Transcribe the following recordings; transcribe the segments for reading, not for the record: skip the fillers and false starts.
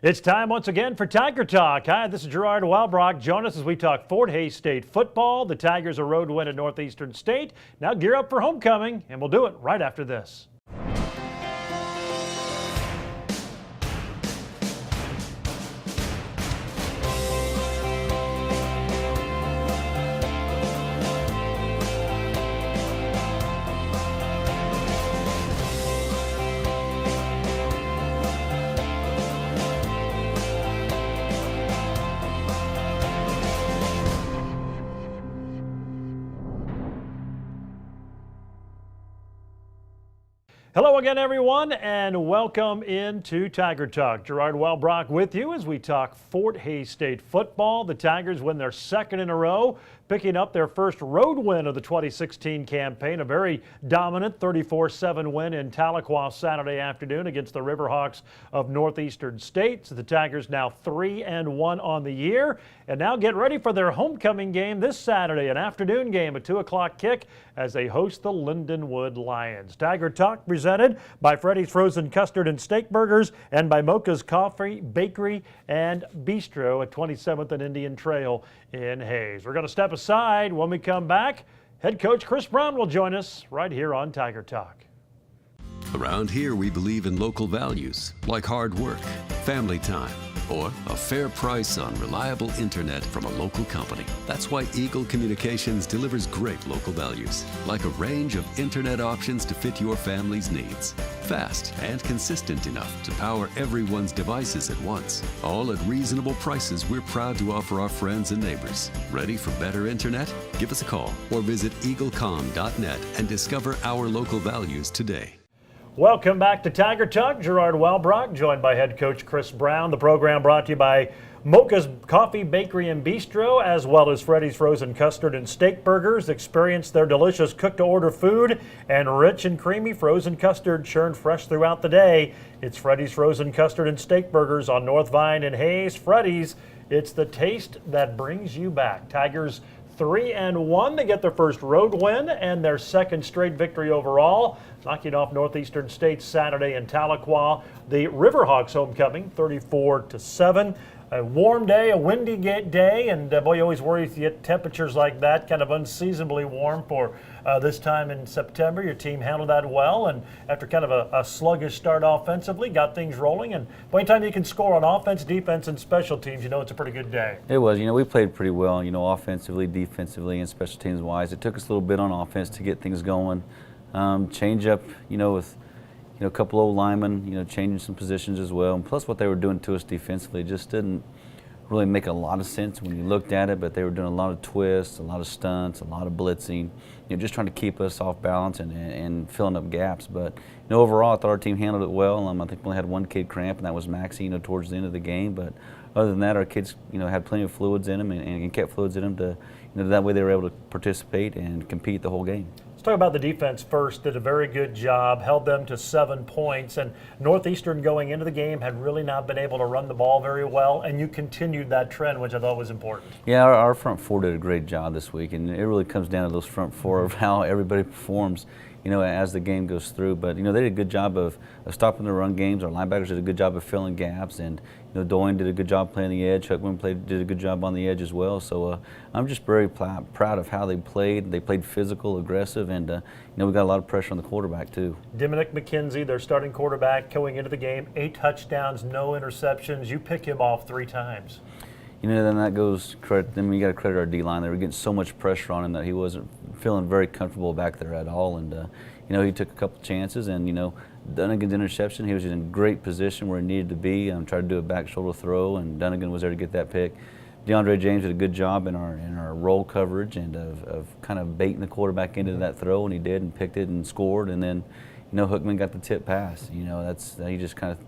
It's time once again for Tiger Talk. Hi, this is Gerard Wellbrock. Join us as we talk Fort Hays State football. The Tigers a road win at Northeastern State. Now gear up for homecoming, and we'll do it right after this. Hello again, everyone, and welcome into Tiger Talk. Gerard Wellbrock with you as we talk Fort Hays State football. The Tigers win their second in a row, picking up their first road win of the 2016 campaign. A very dominant 34-7 win in Tahlequah Saturday afternoon against the Riverhawks of Northeastern State. So the Tigers now 3-1 on the year, and now get ready for their homecoming game this Saturday, an afternoon game, a 2 o'clock kick as they host the Lindenwood Lions. Tiger Talk presented by Freddy's Frozen Custard and Steak Burgers and by Mocha's Coffee, Bakery, and Bistro at 27th and Indian Trail in Hays. We're going to step aside. When we come back, head coach Chris Brown will join us right here on Tiger Talk. Around here, we believe in local values like hard work, family time, or a fair price on reliable internet from a local company. That's why Eagle Communications delivers great local values, like a range of internet options to fit your family's needs. Fast and consistent enough to power everyone's devices at once. All at reasonable prices we're proud to offer our friends and neighbors. Ready for better internet? Give us a call or visit eaglecom.net and discover our local values today. Welcome back to Tiger Talk. Gerard Wellbrock, joined by head coach Chris Brown. The program brought to you by Mocha's Coffee, Bakery, and Bistro, as well as Freddy's Frozen Custard and Steak Burgers. Experience their delicious cook-to-order food and rich and creamy frozen custard churned fresh throughout the day. It's Freddy's Frozen Custard and Steak Burgers on North Vine and Hays. Freddy's, it's the taste that brings you back. Tigers 3-1. They get their first road win and their second straight victory overall, knocking off Northeastern State Saturday in Tahlequah. The Riverhawks homecoming 34-7. A warm day, a windy day, and boy, you always worry if you get temperatures like that, kind of unseasonably warm for this time in September. Your team handled that well, and after kind of a sluggish start offensively, got things rolling. And anytime you can score on offense, defense, and special teams, you know it's a pretty good day. It was. We played pretty well, offensively, defensively, and special teams wise. It took us a little bit on offense to get things going. Change up, with a couple old linemen, changing some positions as well. And plus what they were doing to us defensively just didn't really make a lot of sense when you looked at it, but they were doing a lot of twists, a lot of stunts, a lot of blitzing, just trying to keep us off balance and filling up gaps. But overall, I thought our team handled it well. I think we only had one kid cramp, and that was Maxie, towards the end of the game. But other than that, our kids, had plenty of fluids in them and kept fluids in them to, that way they were able to participate and compete the whole game. Let's talk about the defense first. Did a very good job, held them to 7 points, and Northeastern going into the game had really not been able to run the ball very well, and you continued that trend, which I thought was important. Yeah, our front four did a great job this week, and it really comes down to those front four of how everybody performs, as the game goes through. But, they did a good job of stopping the run games. Our linebackers did a good job of filling gaps, and, Doyne did a good job playing the edge. Huckman did a good job on the edge as well. So I'm just very proud of how they played. They played physical, aggressive, and, we got a lot of pressure on the quarterback, too. Diminick McKenzie, their starting quarterback, going into the game, 8 touchdowns, no interceptions. You pick him off 3 times. Then that goes credit. Then we got to credit our D-line. They were getting so much pressure on him that he wasn't feeling very comfortable back there at all. And he took a couple chances. And Dunnigan's interception, he was in a great position where he needed to be. Tried to do a back shoulder throw, and Dunnigan was there to get that pick. DeAndre James did a good job in our roll coverage and of kind of baiting the quarterback into that throw, and he did, and picked it and scored. And then Huckman got the tip pass. He just kind of.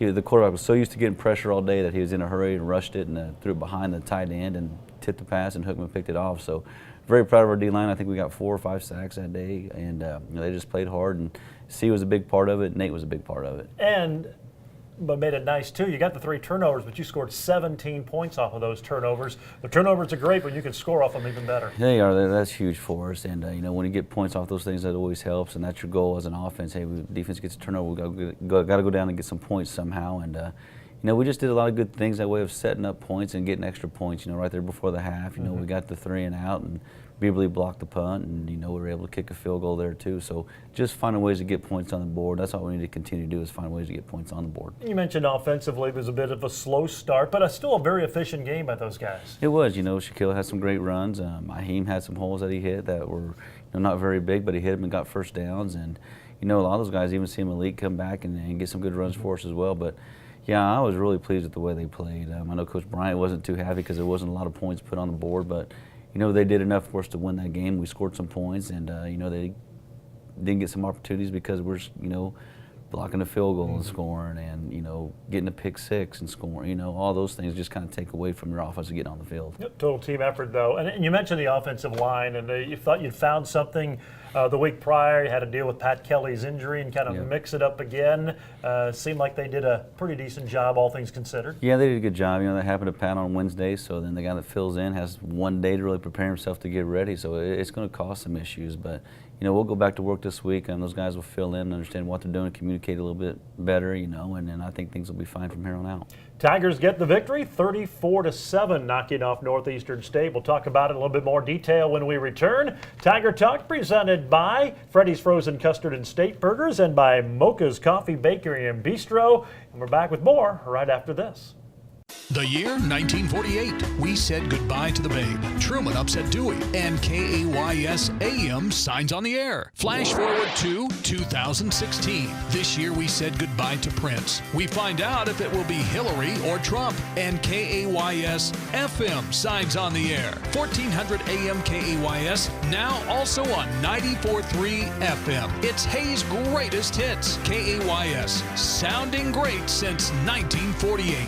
The quarterback was so used to getting pressure all day that he was in a hurry and rushed it and threw it behind the tight end and tipped the pass, and Huckman picked it off. So very proud of our D-line. I think we got 4 or 5 sacks that day, and they just played hard. And C was a big part of it. Nate was a big part of it. But made it nice too. You got the 3 turnovers, but you scored 17 points off of those turnovers. The turnovers are great, but you can score off them even better. They are. That's huge for us. And when you get points off those things, that always helps. And that's your goal as an offense. Hey, defense gets a turnover. We got to go down and get some points somehow. And we just did a lot of good things that way of setting up points and getting extra points, right there before the half. We got the 3 and out, and Beverly blocked the punt, and, we were able to kick a field goal there too. So just finding ways to get points on the board. That's all we need to continue to do, is find ways to get points on the board. You mentioned offensively it was a bit of a slow start, but still a very efficient game by those guys. It was. Shaquille had some great runs. Aheem had some holes that he hit that were not very big, but he hit them and got first downs. And, a lot of those guys, even see Malik come back and get some good runs for us as well. But, yeah, I was really pleased with the way they played. I know Coach Bryant wasn't too happy because there wasn't a lot of points put on the board, but they did enough for us to win that game. We scored some points, and they didn't get some opportunities because we're blocking the field goal and scoring, and getting a pick 6 and scoring. All those things just kind of take away from your offense to get on the field. Yep, total team effort, though. And you mentioned the offensive line, and you thought you'd found something the week prior. You had to deal with Pat Kelly's injury and kind of mix it up again. Seemed like they did a pretty decent job, all things considered. Yeah, they did a good job. That happened to Pat on Wednesday, so then the guy that fills in has one day to really prepare himself to get ready. So it's going to cause some issues, but we'll go back to work this week, and those guys will fill in and understand what they're doing and communicate a little bit better, and then I think things will be fine from here on out. Tigers get the victory, 34-7, knocking off Northeastern State. We'll talk about it in a little bit more detail when we return. Tiger Talk presented by Freddy's Frozen Custard and Steak Burgers and by Mocha's Coffee, Bakery, and Bistro. And we're back with more right after this. The year 1948, we said goodbye to the Babe. Truman upset Dewey, and KAYS AM signs on the air. Flash forward to 2016. This year we said goodbye to Prince. We find out if it will be Hillary or Trump, and KAYS FM signs on the air. 1400 AM KAYS, now also on 94.3 FM. It's Hayes' greatest hits. KAYS, sounding great since 1948.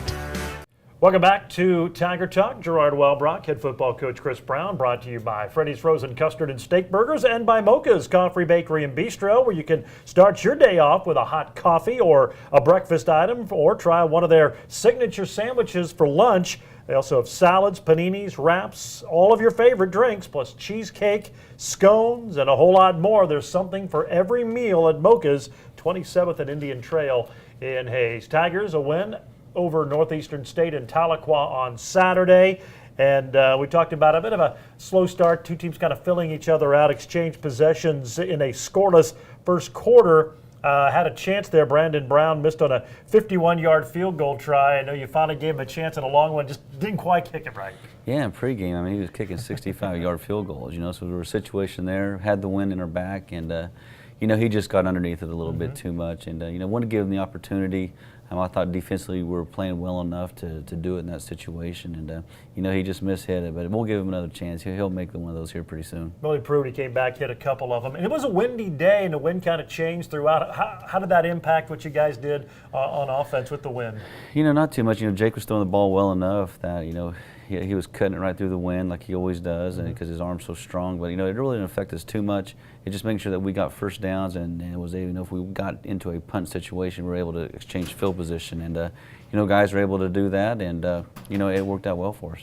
Welcome back to Tiger Talk. Gerard Wellbrock, head football coach Chris Brown, brought to you by Freddy's Frozen Custard and Steak Burgers and by Mocha's Coffee, Bakery, and Bistro, where you can start your day off with a hot coffee or a breakfast item, or try one of their signature sandwiches for lunch. They also have salads, paninis, wraps, all of your favorite drinks, plus cheesecake, scones, and a whole lot more. There's something for every meal at Mocha's, 27th and Indian Trail in Hayes. Tigers a win over Northeastern State in Tahlequah on Saturday. And we talked about a bit of a slow start, two teams kind of filling each other out, exchanged possessions in a scoreless first quarter. Had a chance there. Brandon Brown missed on a 51-yard field goal try. I know you finally gave him a chance in a long one, just didn't quite kick it right. Yeah, in pregame, he was kicking 65-yard field goals, so there was a situation there, had the wind in our back, and, he just got underneath it a little bit too much, and, wanted to give him the opportunity. I thought defensively we were playing well enough to do it in that situation, and he just mishit it. But we'll give him another chance. He'll make one of those here pretty soon. Really proved he came back, hit a couple of them, and it was a windy day, and the wind kind of changed throughout. How did that impact what you guys did on offense with the wind? Not too much. Jake was throwing the ball well enough that he was cutting it right through the wind like he always does, and because his arm's so strong. But it really didn't affect us too much. It just making sure that we got first downs, and it was if we got into a punt situation, we were able to exchange field position, and guys were able to do that, and it worked out well for us.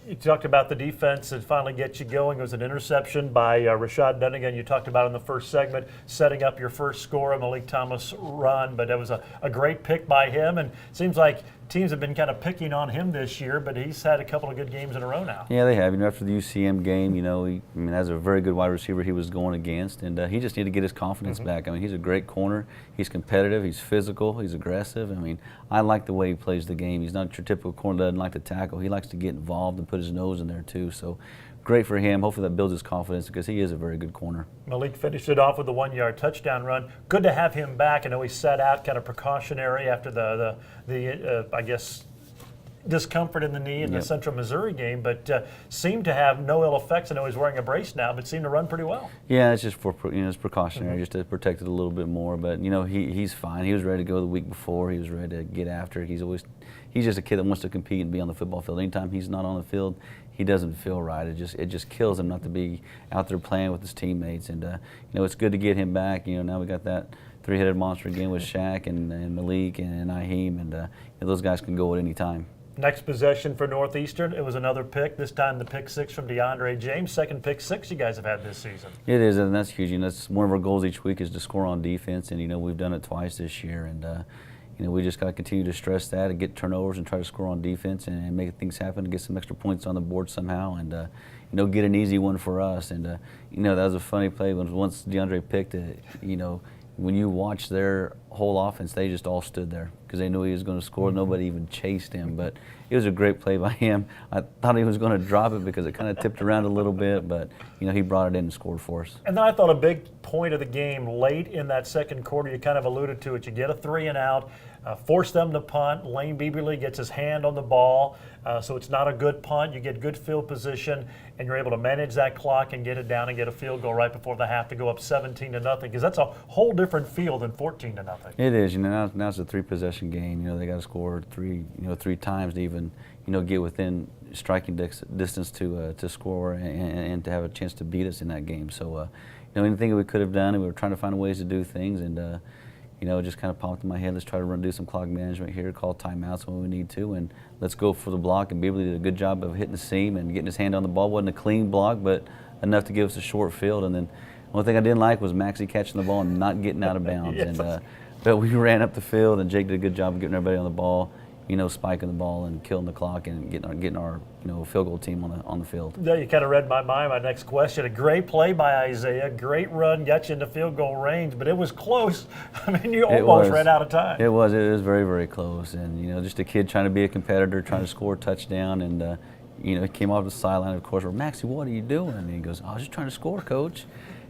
You talked about the defense that finally gets you going. It was an interception by Rashad Dunnigan. You talked about in the first segment, setting up your first score, a Malik Thomas run, but it was a great pick by him, and it seems like teams have been kind of picking on him this year, but he's had a couple of good games in a row now. Yeah, they have. After the UCM game, that's a very good wide receiver he was going against, and he just needed to get his confidence back. He's a great corner. He's competitive. He's physical. He's aggressive. I like the way he plays the game. He's not your typical corner that doesn't like to tackle. He likes to get involved and put his nose in there too. So great for him. Hopefully that builds his confidence because he is a very good corner. Malik finished it off with a 1-yard touchdown run. Good to have him back. I know he sat out kind of precautionary after the I guess, discomfort in the knee in the Central Missouri game, but seemed to have no ill effects. I know he's wearing a brace now, but seemed to run pretty well. Yeah, it's just for it's precautionary, just to protect it a little bit more. But he's fine. He was ready to go the week before. He was ready to get after it. He's just a kid that wants to compete and be on the football field. Anytime he's not on the field, he doesn't feel right. It just kills him not to be out there playing with his teammates. And it's good to get him back. Now we got that three-headed monster again with Shaq and Malik and Aheem, and those guys can go at any time. Next possession for Northeastern, it was another pick, this time the pick 6 from DeAndre James. Second pick 6 you guys have had this season. It is, and that's huge. That's one of our goals each week is to score on defense, and we've done it twice this year. And you know, we just got to continue to stress that and get turnovers and try to score on defense and make things happen and get some extra points on the board somehow, and you know, get an easy one for us. And you know, that was a funny play when once DeAndre picked it. You know, when you watch their whole offense, they just all stood there because they knew he was going to score. Nobody even chased him, but it was a great play by him. I thought he was going to drop it because it kind of tipped around a little bit, but you know, he brought it in and scored for us. And then I thought a big point of the game late in that second quarter, you kind of alluded to it, you get a 3 and out, force them to punt. Lane Bieberly gets his hand on the ball, so it's not a good punt. You get good field position, and you're able to manage that clock and get it down and get a field goal right before the half to go up 17-0, because that's a whole different feel than 14-0. It is. You know, now it's a 3-possession game. You know, they got to score three times to even, you know, get within striking distance to score and to have a chance to beat us in that game. So, you know, anything that we could have done, and we were trying to find ways to do things, and you know, it just kind of popped in my head. Let's try to do some clock management here, call timeouts when we need to, and let's go for the block. And Bieberly did a good job of hitting the seam and getting his hand on the ball. Wasn't a clean block, but enough to give us a short field. And then one thing I didn't like was Maxie catching the ball and not getting out of bounds. Yes. But we ran up the field, and Jake did a good job of getting everybody on the ball, you know, spiking the ball and killing the clock and getting our you know, field goal team on the field. Yeah, you kind of read my mind. My next question: a great play by Isaiah, great run, got you into field goal range, but it was close. I mean, you almost ran out of time. It was very, very close, and you know, just a kid trying to be a competitor, trying to score a touchdown, and you know, he came off the sideline. Of course, we're, Maxie, what are you doing? And he goes, I was just trying to score, Coach.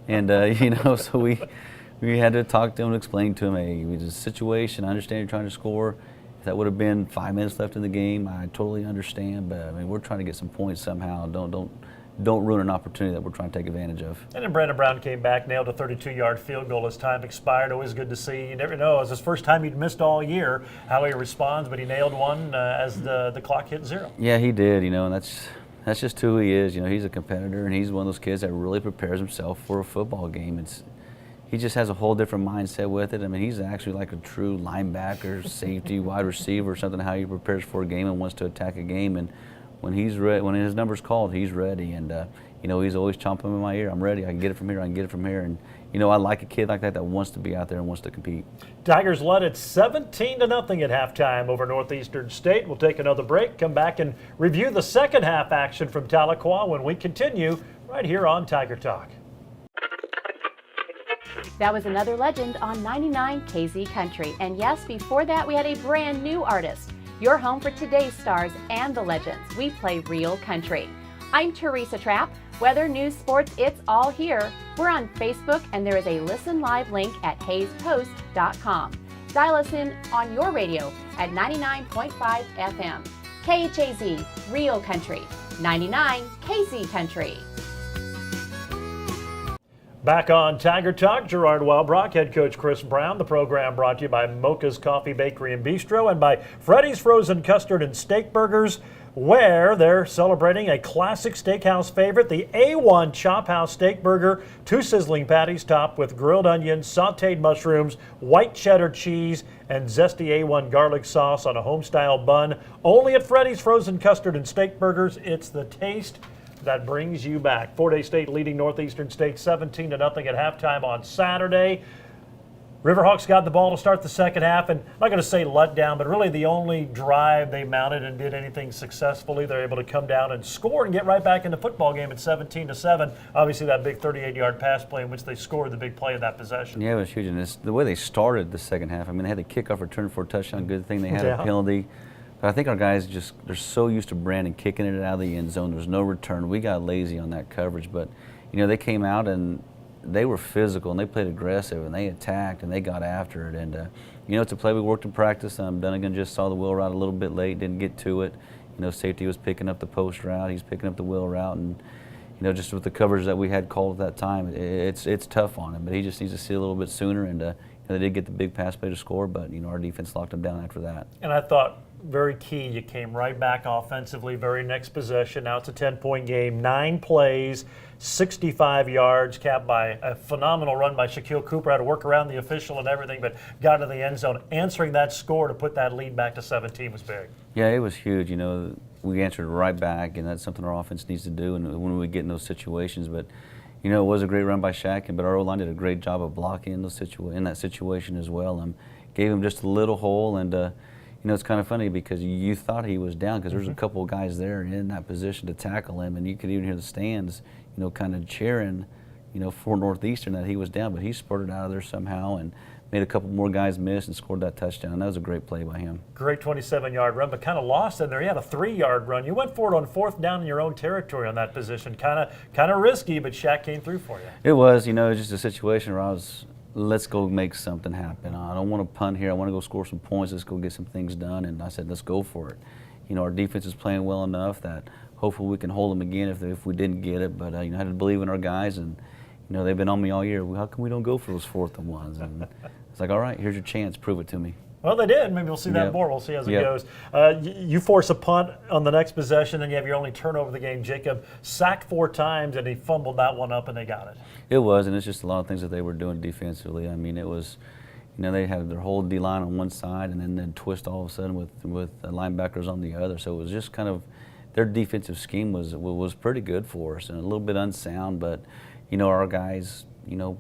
And you know, so we had to talk to him and explain to him, hey, it's a situation. I understand you're trying to score. If that would have been 5 minutes left in the game, I totally understand. But I mean, we're trying to get some points somehow. Don't ruin an opportunity that we're trying to take advantage of. And then Brandon Brown came back, nailed a 32-yard field goal as time expired. Always good to see. You never know. It was his first time he'd missed all year, how he responds, but he nailed one as the clock hit 0. Yeah, he did, you know, and that's just who he is. You know, he's a competitor, and he's one of those kids that really prepares himself for a football game. He just has a whole different mindset with it. I mean, he's actually like a true linebacker, safety, wide receiver, something, how he prepares for a game and wants to attack a game. And when he's when his number's called, he's ready. And you know, he's always chomping in my ear. I'm ready. I can get it from here. I can get it from here. And you know, I like a kid like that wants to be out there and wants to compete. Tigers led it 17-0 at halftime over Northeastern State. We'll take another break, come back and review the second half action from Tahlequah when we continue right here on Tiger Talk. That was another legend on 99 KZ Country. And yes, before that, we had a brand new artist. Your home for today's stars and the legends. We play real country. I'm Teresa Trapp. Weather, news, sports, it's all here. We're on Facebook, and there is a listen live link at hayespost.com. Dial us in on your radio at 99.5 FM. KHAZ, real country. 99 KZ Country. Back on Tiger Talk, Gerard Wellbrock, head coach Chris Brown. The program brought to you by Mocha's Coffee, Bakery, and Bistro, and by Freddy's Frozen Custard and Steak Burgers, where they're celebrating a classic steakhouse favorite, the A1 Chop House Steak Burger. 2 sizzling patties topped with grilled onions, sauteed mushrooms, white cheddar cheese, and zesty A1 garlic sauce on a home-style bun. Only at Freddy's Frozen Custard and Steak Burgers. It's the taste that brings you back. Fort Hays State leading Northeastern State 17-0 at halftime on Saturday. Riverhawks got the ball to start the second half, and I'm not going to say let down, but really the only drive they mounted and did anything successfully. They're able to come down and score and get right back in the football game at 17-7. Obviously, that big 38-yard pass play in which they scored the big play of that possession. Yeah, it was huge. And the way they started the second half, I mean, they had the kickoff return for a touchdown. Good thing they had a penalty. But I think our guys they're so used to Brandon kicking it out of the end zone. There's no return. We got lazy on that coverage. But, you know, they came out and they were physical and they played aggressive and they attacked and they got after it. And, you know, it's a play we worked in practice. Dunnigan just saw the wheel route a little bit late, didn't get to it. You know, safety was picking up the post route. He's picking up the wheel route. And, you know, just with the coverage that we had called at that time, it's tough on him. But he just needs to see a little bit sooner. And they did get the big pass play to score, but, you know, our defense locked him down after that. And I thought, very key, you came right back offensively, very next possession. Now it's a 10-point game, 9 plays, 65 yards, capped by a phenomenal run by Shaquille Cooper. Had to work around the official and everything, but got to the end zone. Answering that score to put that lead back to 17 was big. Yeah, it was huge. You know, we answered right back, and that's something our offense needs to do and when we get in those situations. But, you know, it was a great run by Shaq, but our O-line did a great job of blocking in that situation as well. gave him just a little hole, and you know, it's kind of funny because you thought he was down because there's a couple of guys there in that position to tackle him, and you could even hear the stands, you know, kind of cheering, you know, for Northeastern that he was down, but he spurted out of there somehow and made a couple more guys miss and scored that touchdown. That was a great play by him. Great 27-yard run, but kind of lost in there. He had a 3-yard run. You went for it on 4th down in your own territory on that position. Kind of risky, but Shaq came through for you. It was, you know, it was just a situation where I was, let's go make something happen. I don't want to punt here. I want to go score some points. Let's go get some things done. And I said, let's go for it. You know, our defense is playing well enough that hopefully we can hold them again if we didn't get it. But, you know, I had to believe in our guys, and, you know, they've been on me all year. How come we don't go for those 4th and 1s? And it's like, all right, here's your chance. Prove it to me. Well, they did. Maybe we'll see that Yep. more. We'll see as it Yep. goes. You force a punt on the next possession, and you have your only turnover of the game. Jacob sacked 4 times, and he fumbled that one up, and they got it. It was, and it's just a lot of things that they were doing defensively. I mean, it was, you know, they had their whole D-line on one side, and then they'd twist all of a sudden with linebackers on the other. So it was just kind of, their defensive scheme was pretty good for us, and a little bit unsound, but, you know, our guys, you know,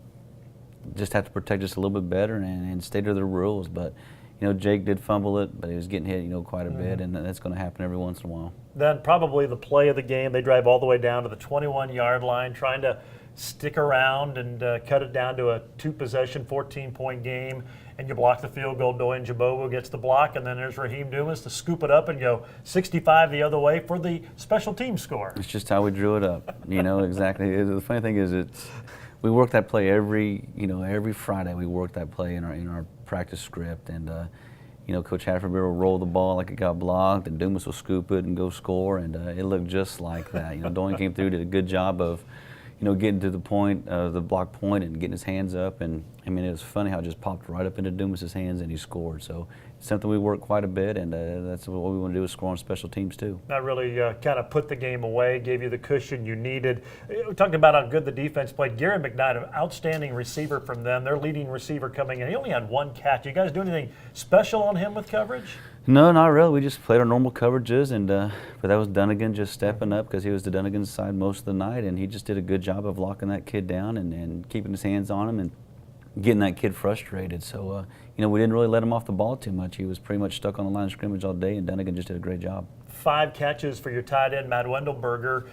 just have to protect us a little bit better and stay to their rules. But, you know, Jake did fumble it, but he was getting hit, you know, quite a bit, and that's going to happen every once in a while. Then probably the play of the game, they drive all the way down to the 21-yard line, trying to stick around and cut it down to a 2-possession, 14-point game, and you block the field goal. Doyen Jabobo gets the block, and then there's Raheem Dumas to scoop it up and go 65 the other way for the special team score. It's just how we drew it up, you know, exactly. The funny thing is, we work that play every Friday. We work that play in our practice script, and you know, Coach Hatterberry will roll the ball like it got blocked, and Dumas will scoop it and go score, and it looked just like that. You know, Doyen came through, did a good job of, you know, getting to the point, the block point, and getting his hands up, and I mean, it was funny how it just popped right up into Dumas's hands, and he scored. So it's something we work quite a bit, and that's what we want to do, is score on special teams too. That really kind of put the game away, gave you the cushion you needed. We talked about how good the defense played. Gary McKnight, an outstanding receiver from them. Their leading receiver coming in. He only had 1 catch. You guys do anything special on him with coverage? No, not really. We just played our normal coverages, and but that was Dunnigan just stepping up because he was the Dunnigan side most of the night, and he just did a good job of locking that kid down and keeping his hands on him and getting that kid frustrated. So, you know, we didn't really let him off the ball too much. He was pretty much stuck on the line of scrimmage all day, and Dunnigan just did a great job. 5 catches for your tight end, Matt Wendelberger.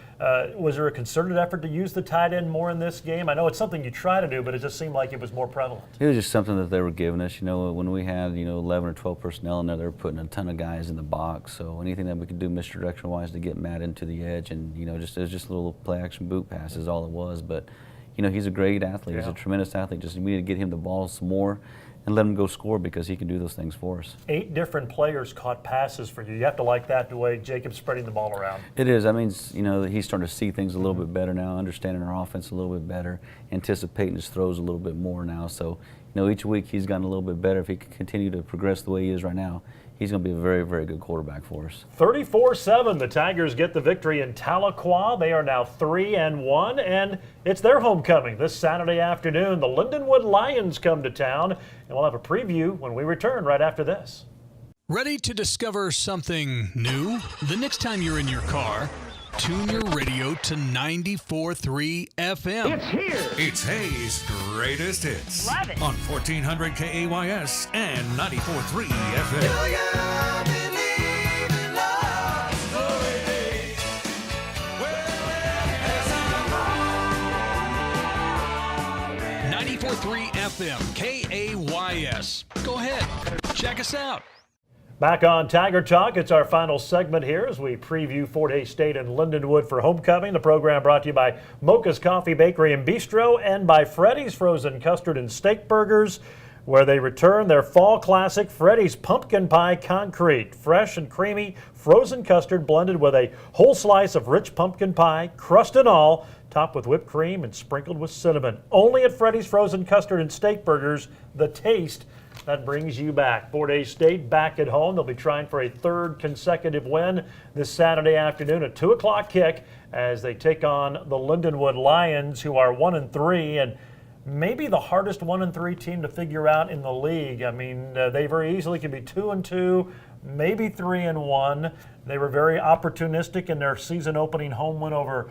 Was there a concerted effort to use the tight end more in this game? I know it's something you try to do, but it just seemed like it was more prevalent. It was just something that they were giving us. You know, when we had, you know, 11 or 12 personnel in there, they were putting a ton of guys in the box. So anything that we could do misdirection-wise to get Matt into the edge, and, you know, it was just little play-action boot passes, all it was. But, you know, he's a great athlete. Yeah. He's a tremendous athlete. Just we need to get him the ball some more and let him go score because he can do those things for us. 8 different players caught passes for you. You have to like that, the way Jacob's spreading the ball around. It is. I mean, you know, he's starting to see things a little bit better now, understanding our offense a little bit better, anticipating his throws a little bit more now. So, you know, each week he's gotten a little bit better. If he can continue to progress the way he is right now, he's going to be a very, very good quarterback for us. 34-7, the Tigers get the victory in Tahlequah. They are now 3-1, and it's their homecoming this Saturday afternoon. The Lindenwood Lions come to town, and we'll have a preview when we return right after this. Ready to discover something new? The next time you're in your car, tune your radio to 94.3 FM. It's here. It's Hayes' greatest hits. Love it. On 1400 KAYS and 94.3 FM. 94.3 FM, KAYS. Go ahead, check us out. Back on Tiger Talk, it's our final segment here as we preview Fort Hays State and Lindenwood for homecoming. The program brought to you by Mocha's Coffee, Bakery, and Bistro, and by Freddy's Frozen Custard and Steak Burgers, where they return their fall classic, Freddy's Pumpkin Pie Concrete. Fresh and creamy frozen custard blended with a whole slice of rich pumpkin pie, crust and all, topped with whipped cream and sprinkled with cinnamon. Only at Freddy's Frozen Custard and Steak Burgers, the taste that brings you back. Fort Hays State back at home. They'll be trying for a 3rd consecutive win this Saturday afternoon at 2 o'clock kick as they take on the Lindenwood Lions, who are 1-3 and maybe the hardest 1-3 team to figure out in the league. I mean, they very easily could be 2-2, maybe 3-1. They were very opportunistic in their season opening home win over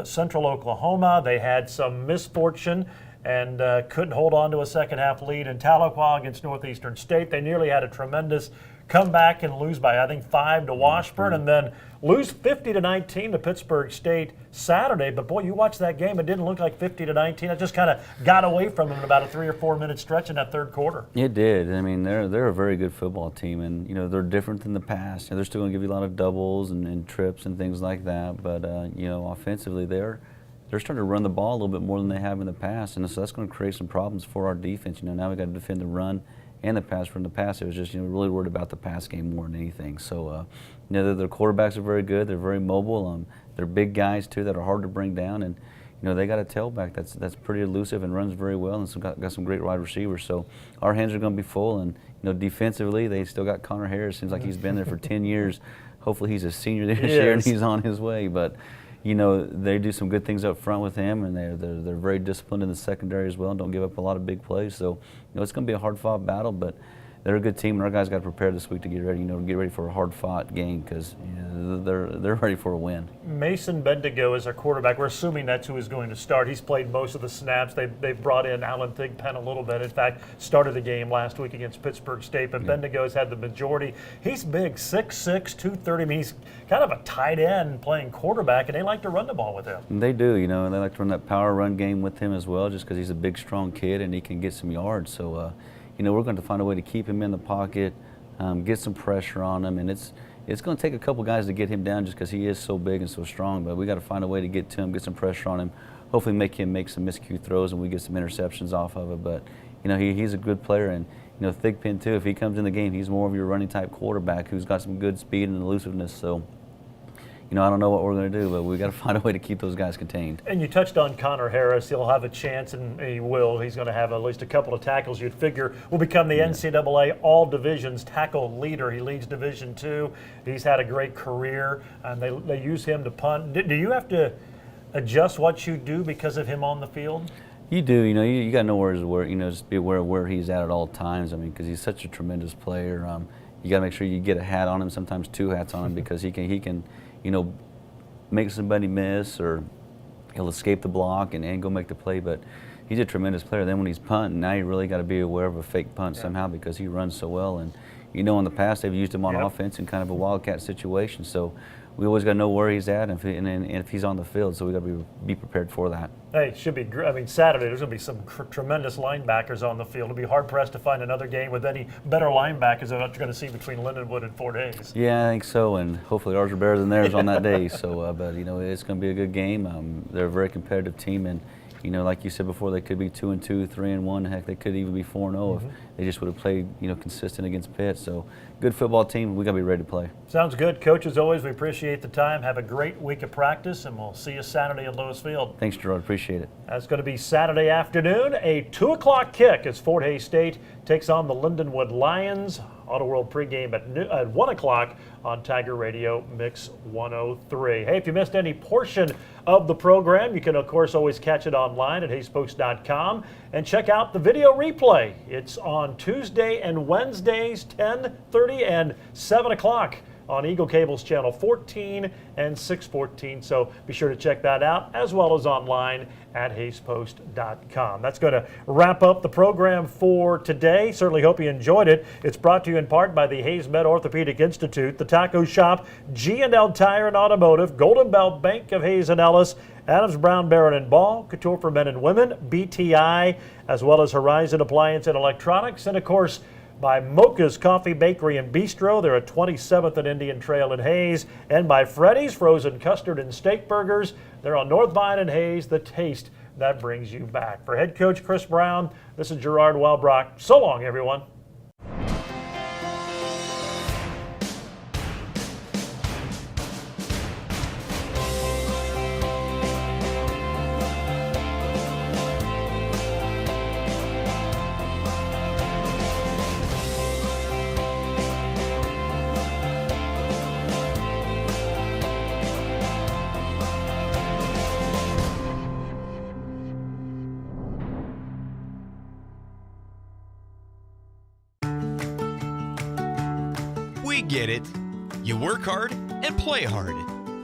Central Oklahoma. They had some misfortune and couldn't hold on to a second half lead. In Tahlequah against Northeastern State, they nearly had a tremendous comeback and lose by, I think, 5 to Washburn, and then lose 50-19 to Pittsburgh State Saturday. But boy, you watch that game, it didn't look like 50-19. It just kind of got away from them in about a 3 or 4 minute stretch in that third quarter. It did. I mean, they're a very good football team, and they're different than the past. They're still going to give you a lot of doubles and trips and things like that. But offensively, they're starting to run the ball a little bit more than they have in the past, and so that's going to create some problems for our defense. Now we got to defend the run and the pass. From the pass, it was just really worried about the pass game more than anything. So their quarterbacks are very good. They're very mobile. They're big guys too that are hard to bring down, and they got a tailback that's pretty elusive and runs very well, and got some great wide receivers. So our hands are going to be full, and defensively they still got Connor Harris. Seems like he's been there for 10 years. Hopefully he's a senior this year and he's on his way. But they do some good things up front with him, and they're very disciplined in the secondary as well, and don't give up a lot of big plays. So it's going to be a hard-fought battle, but they're a good team, and our guys got to prepare this week to get ready. Get ready for a hard-fought game because they're ready for a win. Mason Bendigo is our quarterback. We're assuming that's who is going to start. He's played most of the snaps. They've brought in Alan Thigpen a little bit. In fact, started the game last week against Pittsburgh State, but Bendigo's had the majority. He's big, 6'6", 230. I mean, he's kind of a tight end playing quarterback, and they like to run the ball with him. And they do, and they like to run that power run game with him as well, just because he's a big, strong kid and he can get some yards. So, we're going to find a way to keep him in the pocket, get some pressure on him, and it's going to take a couple guys to get him down just because he is so big and so strong. But we got to find a way to get to him, get some pressure on him, hopefully make him make some miscue throws and we get some interceptions off of it. But he's a good player, and Thigpen too. If he comes in the game, he's more of your running type quarterback who's got some good speed and elusiveness. So. I don't know what we're going to do, but we got to find a way to keep those guys contained. And you touched on Connor Harris. He'll have a chance, and he will. He's going to have at least a couple of tackles. You'd figure will become the NCAA All Divisions tackle leader. He leads Division II. He's had a great career, and they use him to punt. Do you have to adjust what you do because of him on the field? You do. You got to know where just be aware of where he's at all times. I mean, because he's such a tremendous player. You got to make sure you get a hat on him, sometimes 2 hats on him, because he can make somebody miss, or he'll escape the block and go make the play. But he's a tremendous player. Then when he's punting, now you really got to be aware of a fake punt somehow, because he runs so well. And in the past they've used him on offense in kind of a wildcat situation. So we always got to know where he's at and if he's on the field. So we got to be prepared for that. Hey, should be. I mean, Saturday there's going to be some tremendous linebackers on the field. It'll be hard pressed to find another game with any better linebackers than what you're going to see between Lindenwood and Fort Hays. Yeah, I think so, and hopefully ours are better than theirs on that day. So, but it's going to be a good game. They're a very competitive team, and like you said before, they could be 2-2, 3-1. Heck, they could even be 4-0 if they just would have played consistent against Pitt. So, good football team. We got to be ready to play. Sounds good, Coach. As always, we appreciate the time. Have a great week of practice, and we'll see you Saturday at Lewis Field. Thanks, Gerard. Appreciate it. That's going to be Saturday afternoon, a 2 o'clock kick as Fort Hays State takes on the Lindenwood Lions. Auto World pregame at 1 o'clock on Tiger Radio Mix 103. Hey, if you missed any portion of the program, you can, of course, always catch it online at hayspost.com and check out the video replay. It's on Tuesday and Wednesdays, 10:30 and 7 o'clock on Eagle Cable's channel 14 and 614. So be sure to check that out, as well as online at hayspost.com. That's going to wrap up the program for today. Certainly hope you enjoyed it. It's brought to you in part by the Hayes Med Orthopedic Institute, the Taco Shop, G&L Tire and Automotive, Golden Belt Bank of Hayes and Ellis, Adams, Brown, Barron and Ball, Couture for Men and Women, BTI, as well as Horizon Appliance and Electronics, and of course, by Mocha's Coffee, Bakery, and Bistro. They're at 27th and Indian Trail in Hayes. And by Freddy's Frozen Custard and Steak Burgers. They're on North Vine and Hayes, the taste that brings you back. For head coach Chris Brown, this is Gerard Welbrock. So long, everyone. We get it. You work hard and play hard.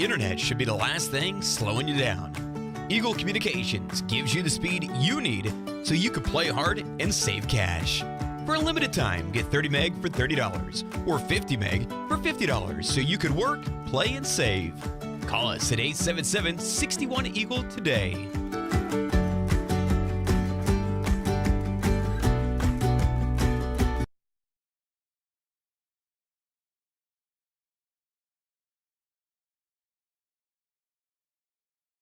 Internet should be the last thing slowing you down. Eagle Communications gives you the speed you need so you can play hard and save cash. For a limited time, get 30 meg for $30 or 50 meg for $50 so you can work, play, and save. Call us at 877-61-EAGLE today.